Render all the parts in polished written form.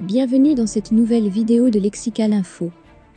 Bienvenue dans cette nouvelle vidéo de Lexical Info.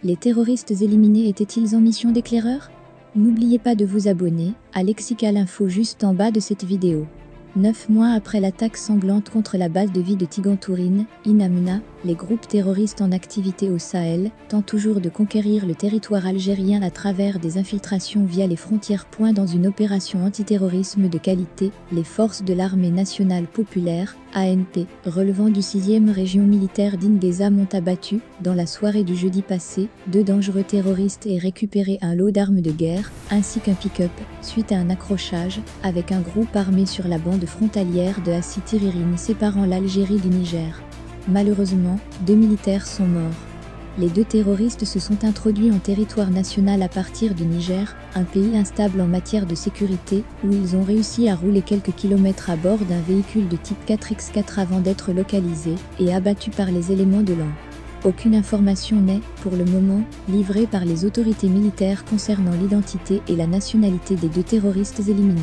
Les terroristes éliminés étaient-ils en mission d'éclaireur? N'oubliez pas de vous abonner à Lexical Info juste en bas de cette vidéo. 9 mois après l'attaque sanglante contre la base de vie de Tigantourine, Inamna, les groupes terroristes en activité au Sahel tentent toujours de conquérir le territoire algérien à travers des infiltrations via les frontières. Dans une opération antiterrorisme de qualité, les forces de l'armée nationale populaire, ANP, relevant du 6e région militaire d'Ingheza ont abattu, dans la soirée du jeudi passé, 2 dangereux terroristes et récupéré un lot d'armes de guerre, ainsi qu'un pick-up, suite à un accrochage, avec un groupe armé sur la bande frontalière de Assi-Tiririne séparant l'Algérie du Niger. Malheureusement, 2 militaires sont morts. Les 2 terroristes se sont introduits en territoire national à partir du Niger, un pays instable en matière de sécurité, où ils ont réussi à rouler quelques kilomètres à bord d'un véhicule de type 4x4 avant d'être localisés et abattus par les éléments de l'an. Aucune information n'est, pour le moment, livrée par les autorités militaires concernant l'identité et la nationalité des 2 terroristes éliminés.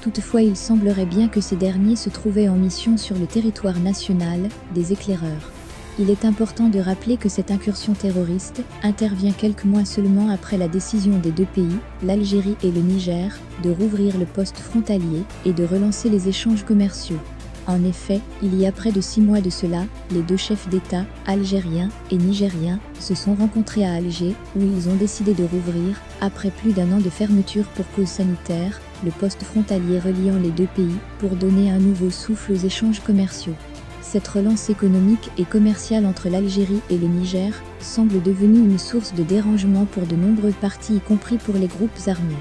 Toutefois, il semblerait bien que ces derniers se trouvaient en mission sur le territoire national, des éclaireurs. Il est important de rappeler que cette incursion terroriste intervient quelques mois seulement après la décision des 2 pays, l'Algérie et le Niger, de rouvrir le poste frontalier et de relancer les échanges commerciaux. En effet, il y a près de 6 mois de cela, les 2 chefs d'État, algériens et nigériens, se sont rencontrés à Alger, où ils ont décidé de rouvrir, après plus d'1 an de fermeture pour cause sanitaire, le poste frontalier reliant les 2 pays, pour donner un nouveau souffle aux échanges commerciaux. Cette relance économique et commerciale entre l'Algérie et le Niger semble devenue une source de dérangement pour de nombreuses parties, y compris pour les groupes armés.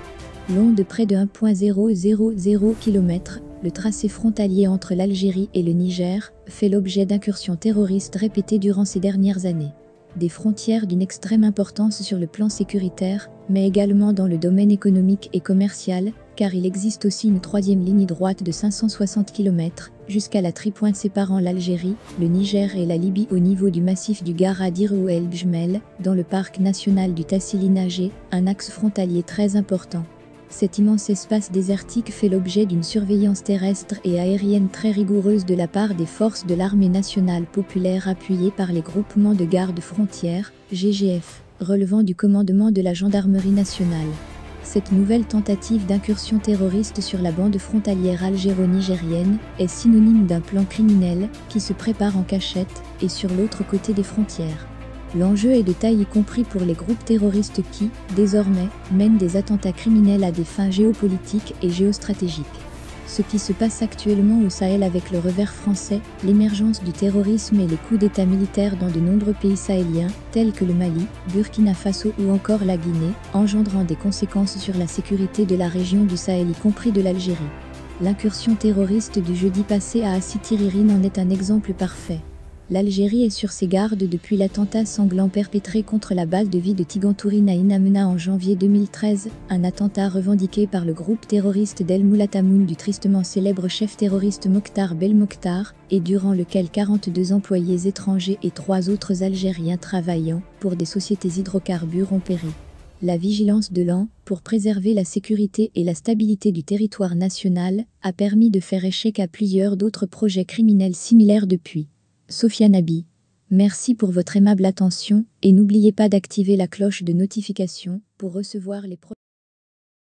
Long de près de 1,000 km, le tracé frontalier entre l'Algérie et le Niger fait l'objet d'incursions terroristes répétées durant ces dernières années. Des frontières d'une extrême importance sur le plan sécuritaire, mais également dans le domaine économique et commercial, car il existe aussi une 3e ligne droite de 560 km, jusqu'à la tripointe séparant l'Algérie, le Niger et la Libye au niveau du massif du Garadir ou El Bjmel, dans le parc national du Tassili-Nager, un axe frontalier très important. Cet immense espace désertique fait l'objet d'une surveillance terrestre et aérienne très rigoureuse de la part des forces de l'armée nationale populaire appuyées par les groupements de garde-frontières, GGF, relevant du commandement de la gendarmerie nationale. Cette nouvelle tentative d'incursion terroriste sur la bande frontalière algéro-nigérienne est synonyme d'un plan criminel qui se prépare en cachette et sur l'autre côté des frontières. L'enjeu est de taille, y compris pour les groupes terroristes qui, désormais, mènent des attentats criminels à des fins géopolitiques et géostratégiques. Ce qui se passe actuellement au Sahel avec le revers français, l'émergence du terrorisme et les coups d'état militaires dans de nombreux pays sahéliens, tels que le Mali, Burkina Faso ou encore la Guinée, engendrant des conséquences sur la sécurité de la région du Sahel, y compris de l'Algérie. L'incursion terroriste du jeudi passé à Assi-Tiririne en est un exemple parfait. L'Algérie est sur ses gardes depuis l'attentat sanglant perpétré contre la base de vie de Tigantourine à Inamna en janvier 2013, un attentat revendiqué par le groupe terroriste d'El Moulatamoun du tristement célèbre chef terroriste Mokhtar Belmokhtar, et durant lequel 42 employés étrangers et 3 autres Algériens travaillant pour des sociétés hydrocarbures ont péri. La vigilance de l'AN, pour préserver la sécurité et la stabilité du territoire national, a permis de faire échec à plusieurs d'autres projets criminels similaires depuis. Sophia Nabi. Merci pour votre aimable attention et n'oubliez pas d'activer la cloche de notification pour recevoir les